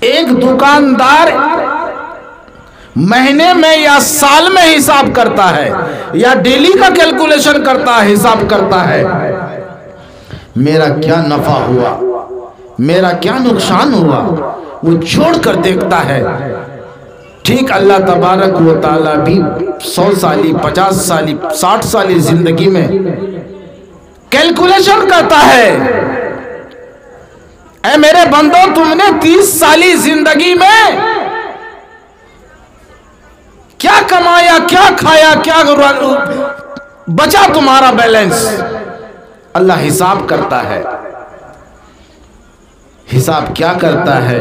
एक दुकानदार महीने में या साल में हिसाब करता है या डेली का कैलकुलेशन करता है, हिसाब करता है, मेरा क्या नफा हुआ, मेरा क्या नुकसान हुआ, वो छोड़ कर देखता है। ठीक अल्लाह तबारक व ताला भी 100 साली, 50 साली, 60 साली जिंदगी में कैलकुलेशन करता है। ऐ मेरे बंदो, तुमने 30 साली जिंदगी में क्या कमाया, क्या खाया, क्या बचा तुम्हारा बैलेंस, अल्लाह हिसाब करता है। हिसाब क्या करता है?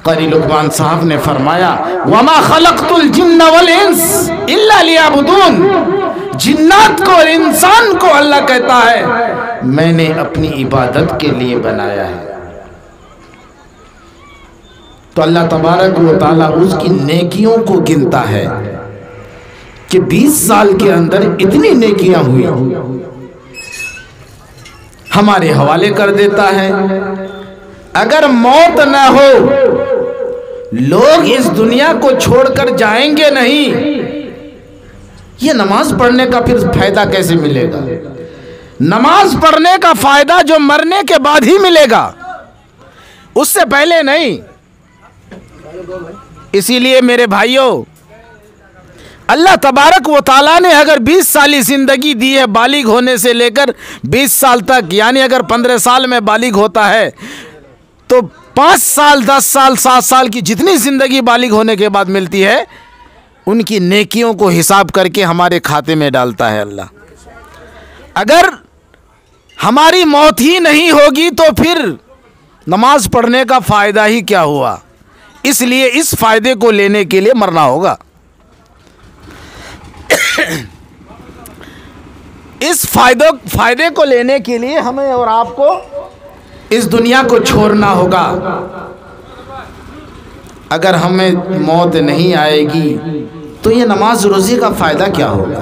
क़ारी लुक़मान साहब ने फरमाया, वमा खलक़तुल जिन्न वल इंस इल्ला लियअबुदून। जिन्नात को और इंसान को अल्लाह कहता है मैंने अपनी इबादत के लिए बनाया है। तो अल्लाह तबारक व ताला उसकी नेकियों को गिनता है कि 20 साल के अंदर इतनी नेकियां हुई, हमारे हवाले कर देता है। अगर मौत न हो, लोग इस दुनिया को छोड़कर जाएंगे नहीं, ये नमाज पढ़ने का फिर फायदा कैसे मिलेगा? नमाज पढ़ने का फायदा जो मरने के बाद ही मिलेगा, उससे पहले नहीं। इसीलिए मेरे भाइयों, अल्लाह तबारक व ताला ने अगर 20 साली जिंदगी दी है, बालिग होने से लेकर 20 साल तक, यानी अगर 15 साल में बालिग होता है तो 5 साल, 10 साल, 7 साल की जितनी जिंदगी बालिग होने के बाद मिलती है, उनकी नेकियों को हिसाब करके हमारे खाते में डालता है अल्लाह। अगर हमारी मौत ही नहीं होगी तो फिर नमाज पढ़ने का फायदा ही क्या हुआ? इसलिए इस फायदे को लेने के लिए मरना होगा। इस फायदे को लेने के लिए हमें और आपको इस दुनिया को छोड़ना होगा। अगर हमें मौत नहीं आएगी तो ये नमाज रोज़ी का फ़ायदा क्या होगा?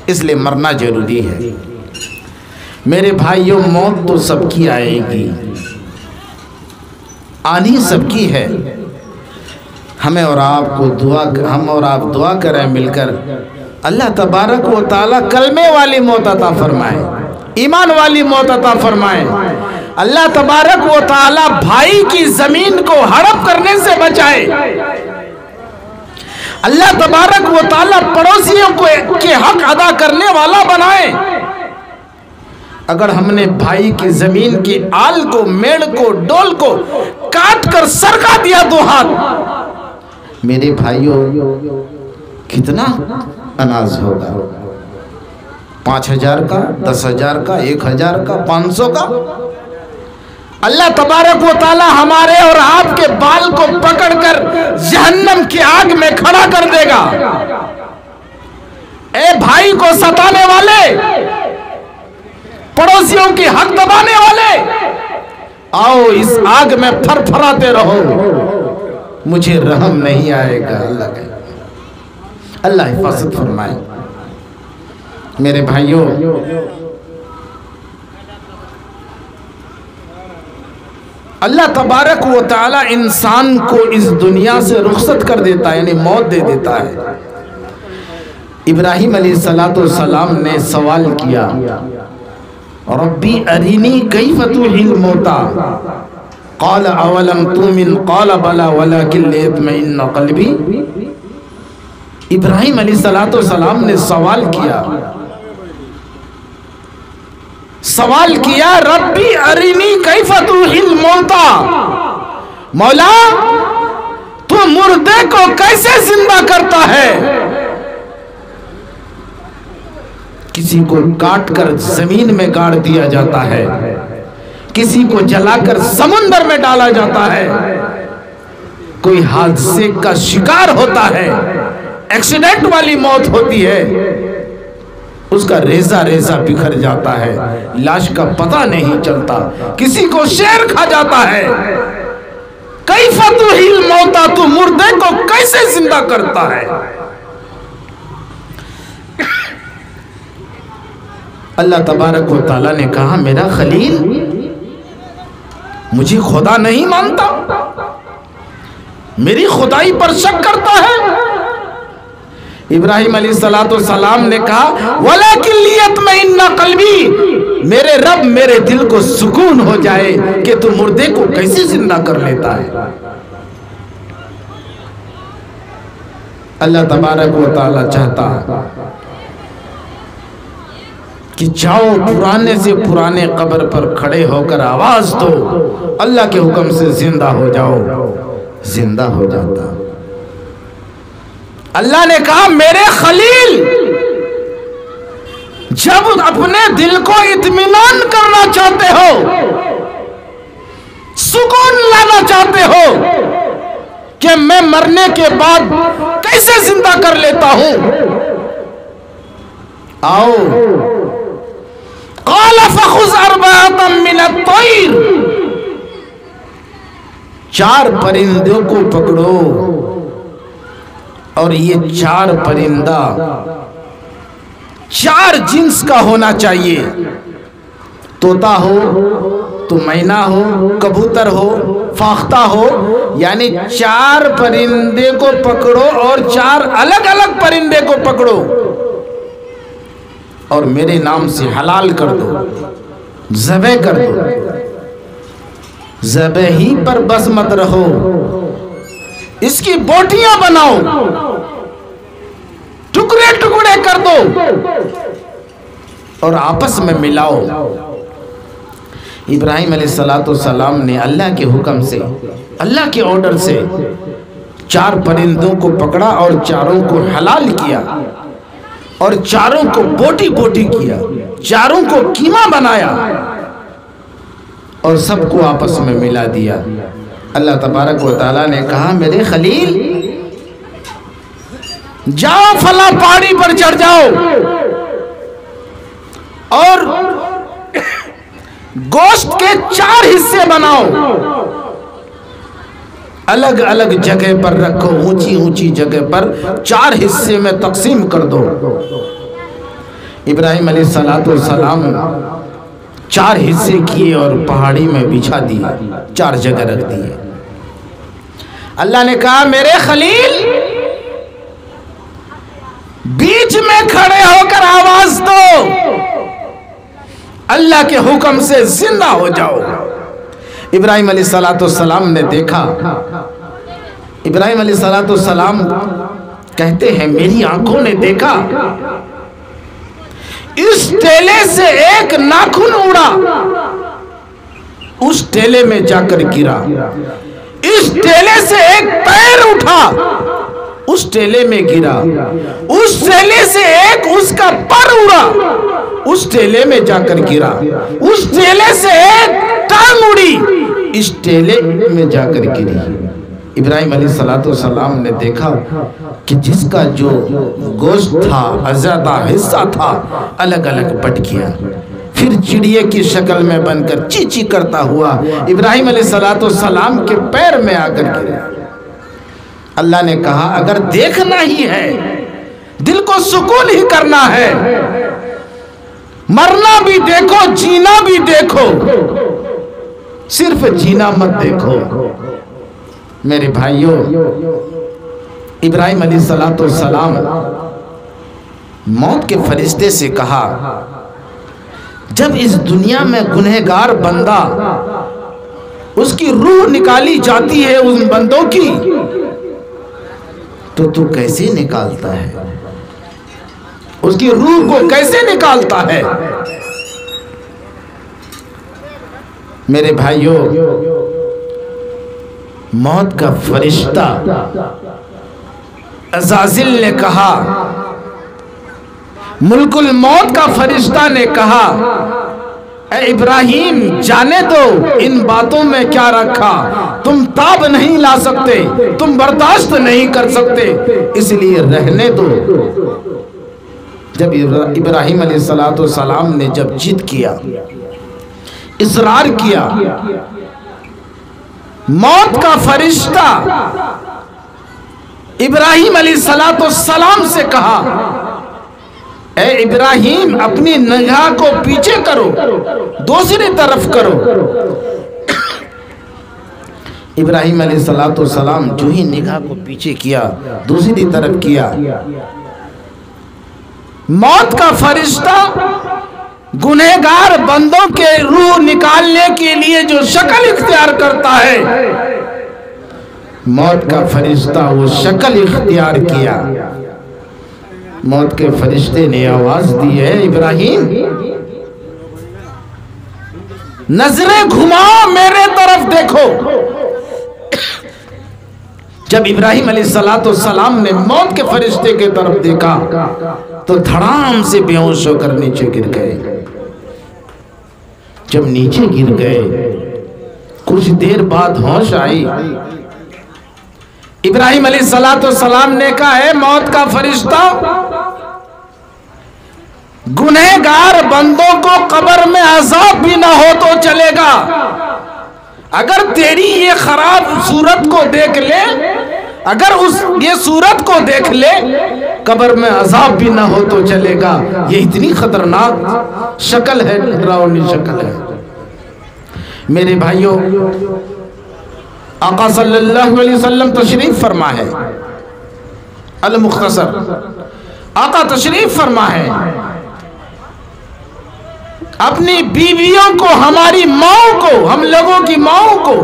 इसलिए मरना ज़रूरी है। मेरे भाइयों, मौत तो सबकी आएगी, आनी सबकी है। हमें और आपको हम और आप दुआ करें मिलकर, अल्लाह तबारक व ताला कलमे वाली मौत अता फरमाए, ईमान वाली मौत अता फरमाए। अल्लाह तबारक व ताला भाई की ज़मीन को हड़प करने से बचाए। अल्लाह तबारक व ताला पड़ोसियों के हक अदा करने वाला बनाए। अगर हमने भाई की जमीन की आल को, मेड़ को, डोल को काट कर सरका दिया 2 हाथ, मेरे भाइयों कितना अनाज होगा? 5000 का, 10,000 का, 1000 का, 500 का। अल्लाह तबारक व ताला हमारे और आपके बाल को पकड़कर जहन्नम की आग में खड़ा कर देगा। ए भाई को सताने वाले, पड़ोसियों की हक दबाने वाले, आओ इस आग में फरफराते रहो, मुझे रहम नहीं आएगा। अल्लाह हिफाजत फरमाए। मेरे भाइयों, अल्लाह तबारक व ताला इंसान को इस दुनिया से रुखसत कर देता है, यानी मौत दे देता है। इब्राहिम अलैहिस्सलाम ने सवाल किया, रब्बी अरिनी कैफ़ तुहिल मौता, क़ाल अवलम तुमिन, क़ाल बला वलाकिन लियत्मइन्ना क़ल्बी। इब्राहिम अलैहिस्सलाम ने सवाल किया, रब्बी अरिनी कैफ़ तुहिल मौता, मौला तू मुर्दे को कैसे जिंदा करता है? किसी को काटकर जमीन में गाड़ दिया जाता है, किसी को जलाकर समुंदर में डाला जाता है, कोई हादसे का शिकार होता है, एक्सीडेंट वाली मौत होती है, उसका रेजा रेजा बिखर जाता है, लाश का पता नहीं चलता, किसी को शेर खा जाता है। कैफ़ तुहिल मौता, तू मुर्दे को कैसे जिंदा करता है? अल्लाह तबारक व ताला ने कहा, मेरा खलील मुझे खुदा नहीं मानता, मेरी खुदाई पर शक करता है। इब्राहिम अलैहिस्सलाम ने कहा वलाकिन लियत्मइन्ना क़ल्बी, मेरे रब मेरे दिल को सुकून हो जाए कि तू मुर्दे को कैसे जिंदा कर लेता है। अल्लाह तबारक व तआला चाहता कि जाओ पुराने से पुराने कब्र पर खड़े होकर आवाज दो, अल्लाह के हुक्म से जिंदा हो जाओ, जिंदा हो जाता। अल्लाह ने कहा मेरे खलील, जब अपने दिल को इत्मीनान करना चाहते हो, सुकून लाना चाहते हो कि मैं मरने के बाद कैसे जिंदा कर लेता हूं, आओ क़ाल फ़ख़ुज़ अर्बअतम मिनत तैर, 4 परिंदों को पकड़ो और ये 4 परिंदा 4 जिन्स का होना चाहिए। तोता हो तो मैना हो, कबूतर हो, फाख्ता हो, यानी 4 परिंदे को पकड़ो और 4 अलग अलग परिंदे को पकड़ो और मेरे नाम से हलाल कर दो, ज़बह कर दो। ज़बह ही पर बस मत रहो, इसकी बोटियां बनाओ, टुकड़े टुकड़े कर दो और आपस में मिलाओ। इब्राहिम अलैहिस्सलाम ने अल्लाह के हुक्म से, अल्लाह के ऑर्डर से 4 परिंदों को पकड़ा और 4 को हलाल किया और 4 को बोटी बोटी किया, 4 को कीमा बनाया और सबको आपस में मिला दिया। अल्लाह तबारक व तआला ने कहा मेरे खलील जाओ फला पहाड़ी पर चढ़ जाओ और गोश्त के 4 हिस्से बनाओ, अलग अलग जगह पर रखो, ऊंची ऊंची जगह पर 4 हिस्से में तकसीम कर दो। इब्राहिम अलैहिस्सलाम 4 हिस्से किए और पहाड़ी में बिछा दिए, 4 जगह रख दिए। अल्लाह ने कहा मेरे खलील बीच में खड़े होकर आवाज दो, अल्लाह के हुक्म से जिंदा हो जाओ। इब्राहिम अलैहिस्सलाम ने देखा, इब्राहिम अलैहिस्सलाम कहते हैं मेरी आंखों ने देखा इस टेले से एक नाखून उड़ा, उस टेले में जाकर गिरा, इस टेले से एक पैर उठा, उस टेले में गिरा, उस टेले से एक उसका पर उड़ा, उस टेले में जाकर गिरा, उस टेले से एक टांग उड़ी, इस टेले में जाकर गिरी। इब्राहिम अलैहिस्सलाम ने देखा कि जिसका जो गोश्त था, अज़ादा हिस्सा था, अलग अलग बट गया, फिर चिड़िए की शक्ल में बनकर चींची करता हुआ इब्राहिम अलैहिस्सलाम के पैर में आकर गिरा। अल्लाह ने कहा अगर देखना ही है, दिल को सुकून ही करना है, मरना भी देखो, जीना भी देखो, सिर्फ जीना मत देखो। मेरे भाइयों, इब्राहिम अलैहिस्सलाम मौत के फरिश्ते से कहा जब इस दुनिया में गुनहगार बंदा, उसकी रूह निकाली जाती है उन बंदों की, तो तू कैसे निकालता है, उसकी रूह को कैसे निकालता है। मेरे भाइयों, मौत का फरिश्ता अज़ाज़िल ने कहा, मुल्कुल मौत का फरिश्ता ने कहा ए इब्राहिम जाने दो, इन बातों में क्या रखा, तुम ताब नहीं ला सकते, तुम बर्दाश्त नहीं कर सकते, इसलिए रहने दो। जब इब्राहिम अलैहिस्सलाम ने जब जिद किया, इसरार किया, मौत का फरिश्ता इब्राहिम अलैहिस्सलाम से कहा ए इब्राहिम अपनी निगाह को पीछे करो, दूसरी तरफ करो, इब्राहिम अलैहिस्सलाम जो ही निगाह को पीछे किया, दूसरी तरफ किया, मौत का फरिश्ता गुनहगार बंदों के रूह निकालने के लिए जो शक्ल इख्तियार करता है, मौत का फरिश्ता वो शक्ल इख्तियार किया। मौत के फरिश्ते ने आवाज दी है, इब्राहिम नजरें घुमाओ, मेरे तरफ देखो। जब इब्राहिम अलैहिस्सलाम ने मौत के फरिश्ते के तरफ देखा तो धड़ाम से बेहोश होकर नीचे गिर गए। जब नीचे गिर गए, कुछ देर बाद होश आई। इब्राहिम अलैहिस्सलाम ने कहा, है मौत का फरिश्ता, गुनहगार बंदों को कब्र में अज़ाब भी ना हो तो चलेगा, अगर तेरी ये खराब सूरत को देख ले, अगर ये सूरत को देख ले, कब्र में अज़ाब भी ना हो तो चलेगा। ये इतनी खतरनाक शक्ल है, डरावनी शक्ल है। मेरे भाइयों, आका सल्लल्लाहु अलैहि वसल्लम तशरीफ फरमा है, अल मुख्तसर आका तशरीफ फरमा है। अपनी बीवियों को, हमारी माओ को, हम लोगों की माओ को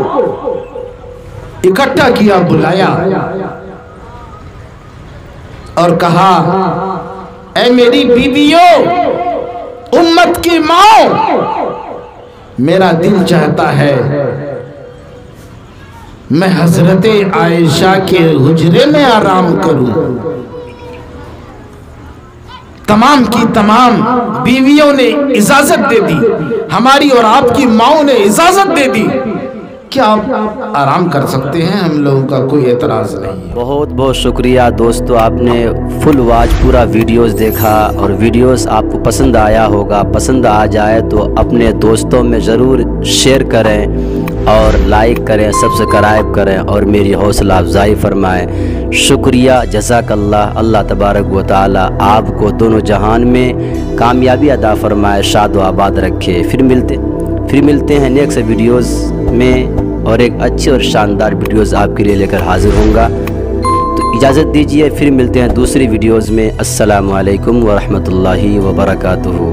इकट्ठा किया, बुलाया और कहा, ऐ मेरी बीवियों, उम्मत की माओ, मेरा दिल चाहता है मैं हजरते आयशा के हुजरे में आराम करूं। तमाम की तमाम बीवियों ने इजाजत दे दी, हमारी और आपकी माओ ने इजाजत दे दी। क्या आप आराम कर सकते हैं? हम लोगों का कोई एतराज नहीं है। बहुत बहुत शुक्रिया दोस्तों, आपने फुल वॉच पूरा वीडियोस देखा और वीडियोस आपको पसंद आया होगा। पसंद आ जाए तो अपने दोस्तों में ज़रूर शेयर करें और लाइक करें, सब्सक्राइब करें और मेरी हौसला अफजाई फरमाएं। शुक्रिया, जज़ाकल्लाह। अल्लाह तबारक व तआला आपको दोनों जहान में कामयाबी अता फरमाए, शाद व आबाद रखे। फिर मिलते हैं नेक्स्ट वीडियोस में और एक अच्छे और शानदार वीडियोस आपके लिए लेकर हाजिर होऊंगा। तो इजाज़त दीजिए, फिर मिलते हैं दूसरी वीडियोस में। अस्सलामु अलैकुम व रहमतुल्लाहि व बरकातुहू।